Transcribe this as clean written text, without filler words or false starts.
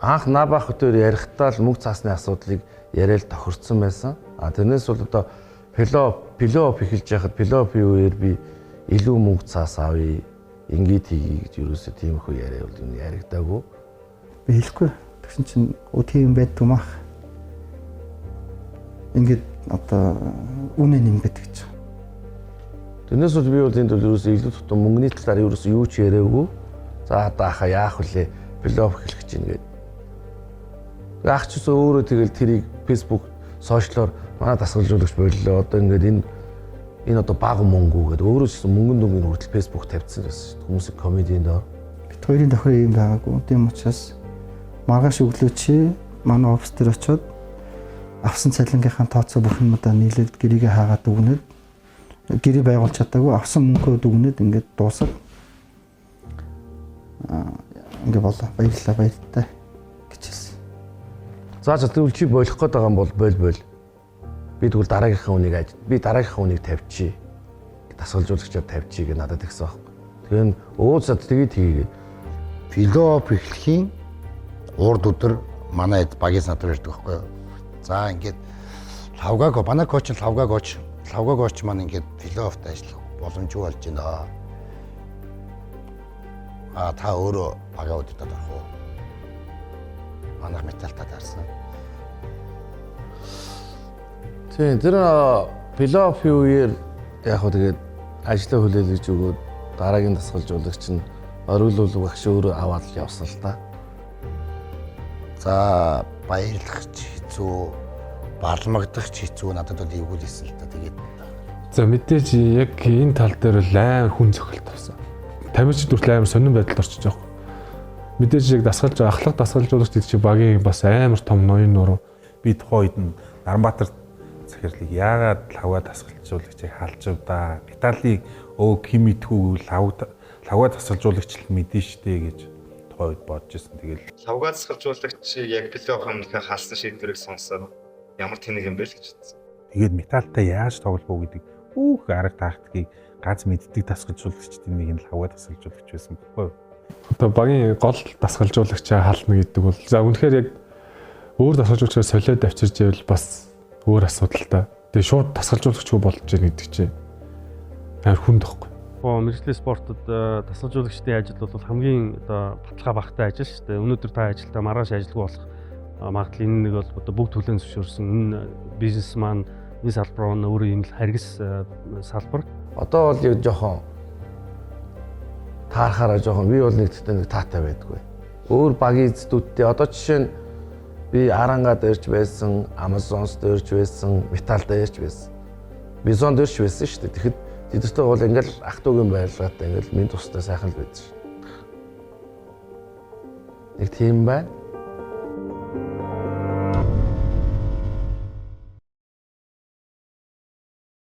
Анх Набах өдөр ярихдаа л мөнгө цаасны асуудлыг яриад тохирцсон байсан. Тэрнээс бол одоо пилоп эхэлж яхад пилопын үеэр би илүү мөнгө цаас авъя. Ингээд хийе гэж юусоо тиймэрхүү яриа бол энэ яригдаагүй. Би хэлэхгүй. Тэгсэн чинь тийм байдгүй мах. Ингээд одоо үнэ нэмгээд гэж. Тэрнээс бол би бол энд бол юусоо илүү тутам мөнгөний талаар юусоо юу ч яриаггүй. За одоо хаа яах вүлээ пилоп эхлэх гэж ингээд. Ах ч өөрөө тэгэл тэрийг Facebook, сошиалоор манай дасгалжуулагч боллоо. Одоо ингээд энэ одоо бага мөнгө гэдэг өөрөө ч мөнгөн дүнгийн хүртэл Facebook тавьчихсан байсан шүү дээ. Хүмүүсийн комединд доо. Бид хоёрын давхар юм байгаагүй. Тийм учраас маргааш өглөө чи манай офис дээр очиод авсан цалингийнхаа тооцоо бүх юмудаа нийлээд гэрийгээ хаагаад өгнөд гэрээ байгуулж чадаагүй авсан мөнгөө дүгнээд ингээд дуусах. Ингээд болоо. Баярлалаа гэж хэлсэн. За тэгвэл чи болох гээд байгаа юм бол боль. Би тэгвэл дараагийнхаа үнийг тавьчих. Дасгалжуулагчаар тавьчих гэж надад тэгсэн байхгүй. Тэгэхээр өөсөд тэгээд хийгээд пилоп эхлэхийн урд өдөр манай багийн сандар ирдэг байхгүй юу. За ингээд манай коуч маань ингээд пилопт ажиллах боломжгүй болж байна. Та өөрөө багаа удирдах уу? Манайх металтаа дарсан. Тийм тэр пилопын үеэр яг хөө тэгээд ажлаа хүлээлгэж өгөөд дараагийн дасгалжуулагч нь ориглуулга багш өөрөө аваад явсан л та. За баярлах ч хэцүү, барламгадах ч хэцүү надад бол эвгүй хэлсэн л та тэгээд. За мэдээж яг энэ тал дээр л амар хүн цохилт авсан. Тамирчид хүртэл амар сонирн байдалд орчиж байгаа. Мэдээж яг ахлах дасгалжуулагч гэдэг чинь багийн бас амар том ноён нуруу. Би тухайн үед нь Наранбаатар захирлыг яагаад лавга дасгалжуулагчийг халж удаа Италиг хэн мэдгүй лавга дасгалжуулагч л мэдэн штэ гэж тухайн үед бодож ирсэн. Тэгэл лавга дасгалжуулагчийг яг пилофомнхаа хаалсан шийдвэрийг сонсоод ямар тэнэг юм бэ л гэж бодсон. Тэгээд металтай яаж тоглох уу гэдэг арга тактикийг ганц мэддэг дасгалжуулагчдын нэг нь лавга дасгалжуулагч байсан байхгүй юу? Одоо багийн гол дасгалжуулагчаа хална гэдэг бол за үнэхээр яг өөр дасгалжуулагчаар солиод авчирч ивэл бас өөр асуудалтай. Тэгээ шууд дасгалжуулагчгүй болж байгаа гэдэг чинь амар хүнд тоххой. Мэргэжлийн спортод дасгалжуулагчдын ажил бол хамгийн одоо баталгаа багтай ажил шүү дээ. Өнөөдөр та ажилдаа маргааш ажилгүй болох магадлал энэ нэг бол одоо бүгд хүлээн зөвшөөрсөн энэ бизнес маань энэ салбар нь өөрөө юм л харгас салбар. Одоо бол яг жоохон таарахаараа жоохон би бол нэг таатай байдгүй. Өөр багийн эзэдүүдтэй одоо жишээ нь би Аранга дээрч байсан, Amazon дээрч байсан, Metal дээрч байсан. Bison дээрч байсан шүү дээ. Тэгэхэд тэдэртэй бол ингээл ах トゥ угийн байлгаатай ингээл минь тустай сайхан л байсан шүү. Нэг тийм байна.